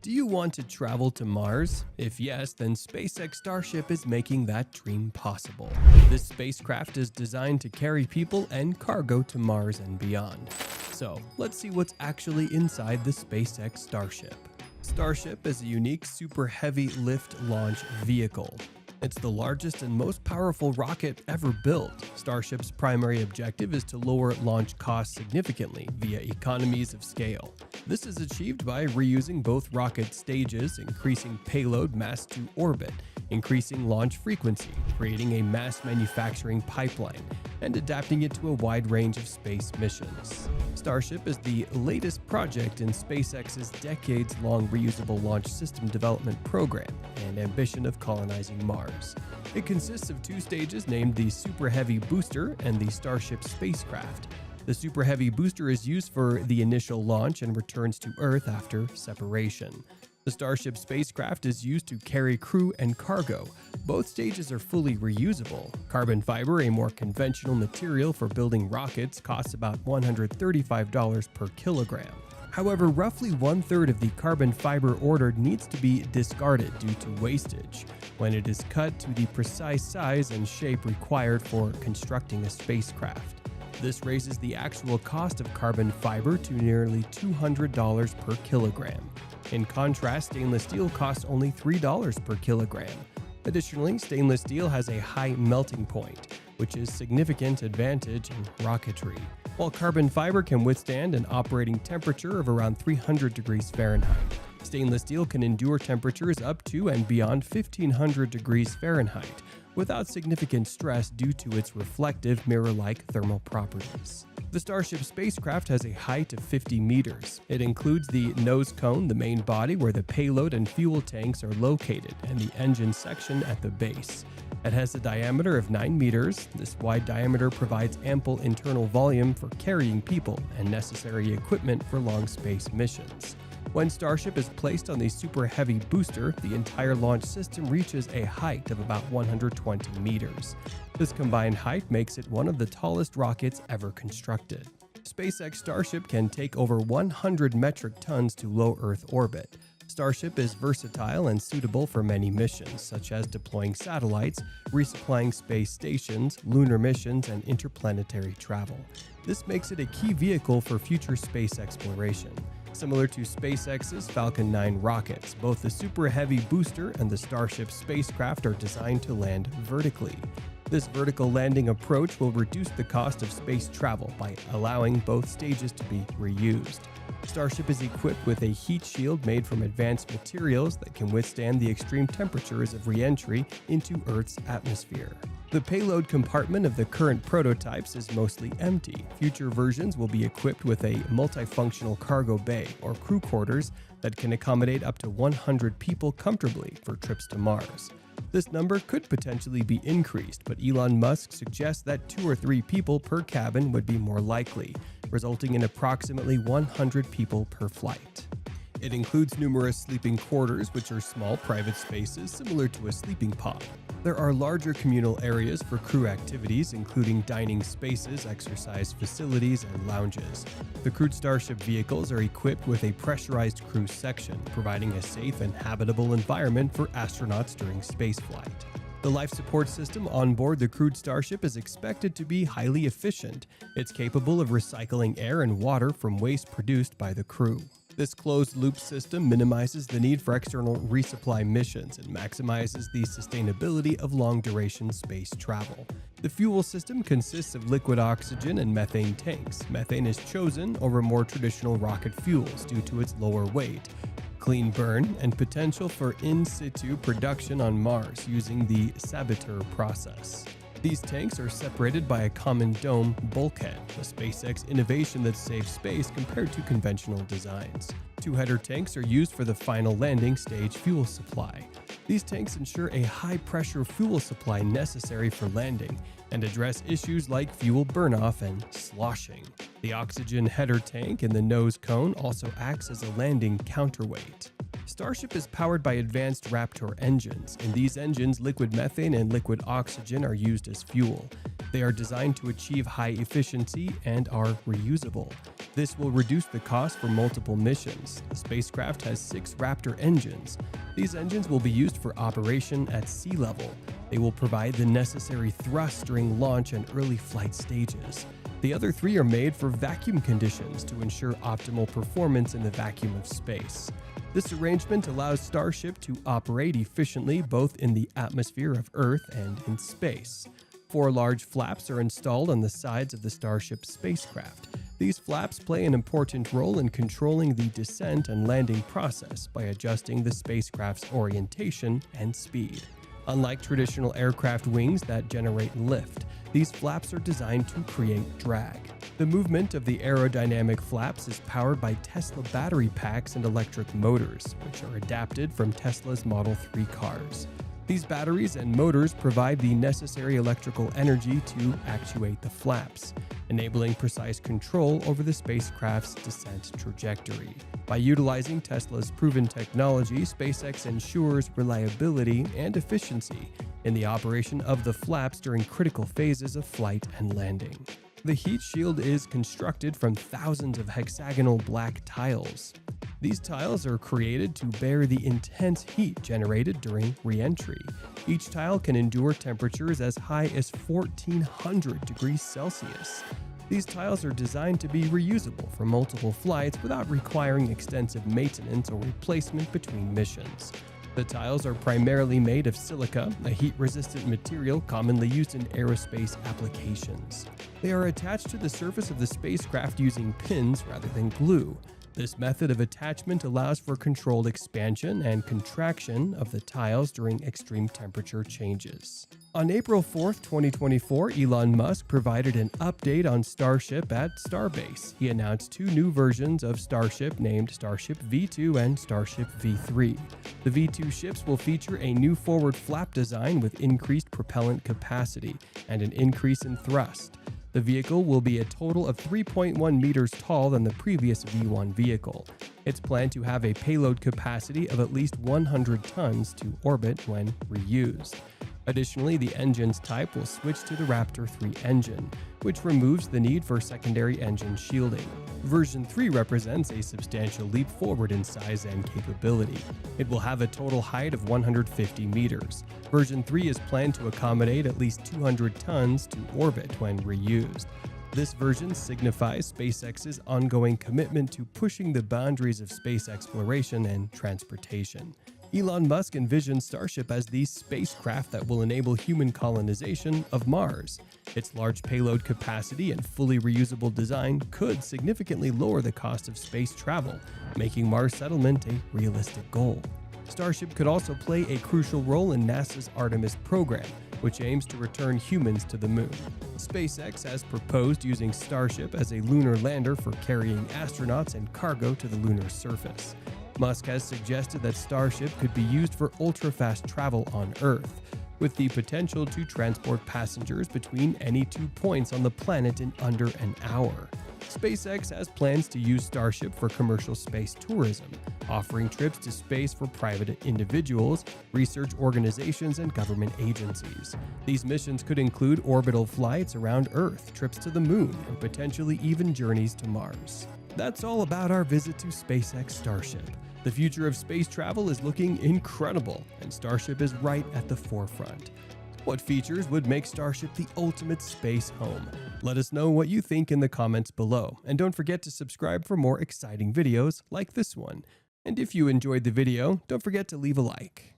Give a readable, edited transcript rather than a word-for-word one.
Do you want to travel to Mars? If yes, then SpaceX Starship is making that dream possible. This spacecraft is designed to carry people and cargo to Mars and beyond. So, let's see what's actually inside the SpaceX Starship. Starship is a unique super heavy lift launch vehicle. It's the largest and most powerful rocket ever built. Starship's primary objective is to lower launch costs significantly via economies of scale. This is achieved by reusing both rocket stages, increasing payload mass to orbit, increasing launch frequency, creating a mass manufacturing pipeline, and adapting it to a wide range of space missions. Starship is the latest project in SpaceX's decades-long reusable launch system development program and ambition of colonizing Mars. It consists of two stages named the Super Heavy Booster and the Starship spacecraft. The Super Heavy Booster is used for the initial launch and returns to Earth after separation. The Starship spacecraft is used to carry crew and cargo. Both stages are fully reusable. Carbon fiber, a more conventional material for building rockets, costs about $135 per kilogram. However, roughly one-third of the carbon fiber ordered needs to be discarded due to wastage when it is cut to the precise size and shape required for constructing a spacecraft. This raises the actual cost of carbon fiber to nearly $200 per kilogram. In contrast, stainless steel costs only $3 per kilogram. Additionally, stainless steel has a high melting point, which is a significant advantage in rocketry, while carbon fiber can withstand an operating temperature of around 300 degrees Fahrenheit. Stainless steel can endure temperatures up to and beyond 1500 degrees Fahrenheit without significant stress due to its reflective mirror-like thermal properties. The Starship spacecraft has a height of 50 meters. It includes the nose cone, the main body where the payload and fuel tanks are located, and the engine section at the base. It has a diameter of 9 meters. This wide diameter provides ample internal volume for carrying people and necessary equipment for long space missions. When Starship is placed on the Super Heavy Booster, the entire launch system reaches a height of about 120 meters. This combined height makes it one of the tallest rockets ever constructed. SpaceX Starship can take over 100 metric tons to low Earth orbit. Starship is versatile and suitable for many missions, such as deploying satellites, resupplying space stations, lunar missions, and interplanetary travel. This makes it a key vehicle for future space exploration. Similar to SpaceX's Falcon 9 rockets, both the Super Heavy Booster and the Starship spacecraft are designed to land vertically. This vertical landing approach will reduce the cost of space travel by allowing both stages to be reused. Starship is equipped with a heat shield made from advanced materials that can withstand the extreme temperatures of re-entry into Earth's atmosphere. The payload compartment of the current prototypes is mostly empty. Future versions will be equipped with a multifunctional cargo bay or crew quarters that can accommodate up to 100 people comfortably for trips to Mars. This number could potentially be increased, but Elon Musk suggests that 2 or 3 people per cabin would be more likely, resulting in approximately 100 people per flight. It includes numerous sleeping quarters, which are small private spaces similar to a sleeping pod. There are larger communal areas for crew activities, including dining spaces, exercise facilities, and lounges. The crewed Starship vehicles are equipped with a pressurized crew section, providing a safe and habitable environment for astronauts during spaceflight. The life support system on board the crewed Starship is expected to be highly efficient. It's capable of recycling air and water from waste produced by the crew. This closed-loop system minimizes the need for external resupply missions and maximizes the sustainability of long-duration space travel. The fuel system consists of liquid oxygen and methane tanks. Methane is chosen over more traditional rocket fuels due to its lower weight, clean burn, and potential for in-situ production on Mars using the Saboteur process. These tanks are separated by a common dome bulkhead, a SpaceX innovation that saves space compared to conventional designs. 2 header tanks are used for the final landing stage fuel supply. These tanks ensure a high-pressure fuel supply necessary for landing and address issues like fuel burn-off and sloshing. The oxygen header tank in the nose cone also acts as a landing counterweight. Starship is powered by advanced Raptor engines. In these engines, liquid methane and liquid oxygen are used as fuel. They are designed to achieve high efficiency and are reusable. This will reduce the cost for multiple missions. The spacecraft has 6 Raptor engines. These engines will be used for operation at sea level. They will provide the necessary thrust during launch and early flight stages. The other 3 are made for vacuum conditions to ensure optimal performance in the vacuum of space. This arrangement allows Starship to operate efficiently both in the atmosphere of Earth and in space. 4 large flaps are installed on the sides of the Starship spacecraft. These flaps play an important role in controlling the descent and landing process by adjusting the spacecraft's orientation and speed. Unlike traditional aircraft wings that generate lift, these flaps are designed to create drag. The movement of the aerodynamic flaps is powered by Tesla battery packs and electric motors, which are adapted from Tesla's Model 3 cars. These batteries and motors provide the necessary electrical energy to actuate the flaps, enabling precise control over the spacecraft's descent trajectory. By utilizing Tesla's proven technology, SpaceX ensures reliability and efficiency in the operation of the flaps during critical phases of flight and landing. The heat shield is constructed from thousands of hexagonal black tiles. These tiles are created to bear the intense heat generated during re-entry. Each tile can endure temperatures as high as 1400 degrees Celsius. These tiles are designed to be reusable for multiple flights without requiring extensive maintenance or replacement between missions. The tiles are primarily made of silica, a heat-resistant material commonly used in aerospace applications. They are attached to the surface of the spacecraft using pins rather than glue. This method of attachment allows for controlled expansion and contraction of the tiles during extreme temperature changes. On April 4, 2024, Elon Musk provided an update on Starship at Starbase. He announced 2 new versions of Starship named Starship V2 and Starship V3. The V2 ships will feature a new forward flap design with increased propellant capacity and an increase in thrust. The vehicle will be a total of 3.1 meters tall than the previous V1 vehicle. It's planned to have a payload capacity of at least 100 tons to orbit when reused. Additionally, the engine's type will switch to the Raptor 3 engine, which removes the need for secondary engine shielding. Version 3 represents a substantial leap forward in size and capability. It will have a total height of 150 meters. Version 3 is planned to accommodate at least 200 tons to orbit when reused. This version signifies SpaceX's ongoing commitment to pushing the boundaries of space exploration and transportation. Elon Musk envisions Starship as the spacecraft that will enable human colonization of Mars. Its large payload capacity and fully reusable design could significantly lower the cost of space travel, making Mars settlement a realistic goal. Starship could also play a crucial role in NASA's Artemis program, which aims to return humans to the moon. SpaceX has proposed using Starship as a lunar lander for carrying astronauts and cargo to the lunar surface. Musk has suggested that Starship could be used for ultra-fast travel on Earth, with the potential to transport passengers between any 2 points on the planet in under an hour. SpaceX has plans to use Starship for commercial space tourism, offering trips to space for private individuals, research organizations, and government agencies. These missions could include orbital flights around Earth, trips to the moon, and potentially even journeys to Mars. That's all about our visit to SpaceX Starship. The future of space travel is looking incredible, and Starship is right at the forefront. What features would make Starship the ultimate space home? Let us know what you think in the comments below, and don't forget to subscribe for more exciting videos like this one. And if you enjoyed the video, don't forget to leave a like.